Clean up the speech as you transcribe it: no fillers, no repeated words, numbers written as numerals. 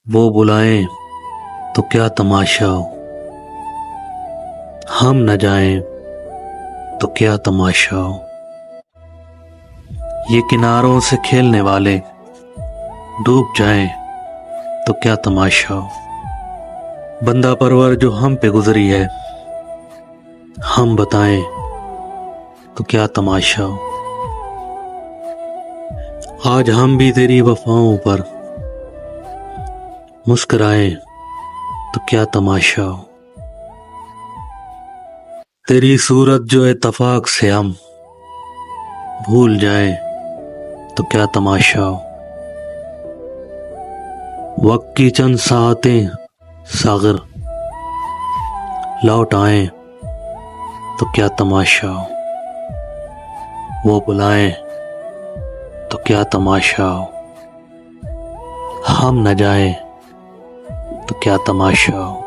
वो बुलाएं तो क्या तमाशा हो, हम न जाएं तो क्या तमाशा हो। ये किनारों से खेलने वाले डूब जाएं तो क्या तमाशा हो। बंदा परवर जो हम पे गुजरी है, हम बताएं तो क्या तमाशा हो। आज हम भी तेरी वफाओं पर मुस्कुराएं तो क्या तमाशा हो। तेरी सूरत जो इत्तफाक से हम भूल जाएं तो क्या तमाशा हो। वक्त की चंद सातें सागर लौट आएं तो क्या तमाशा हो। वो बुलाएं तो क्या तमाशा हो, हम न जाएं तो क्या तमाशा हो।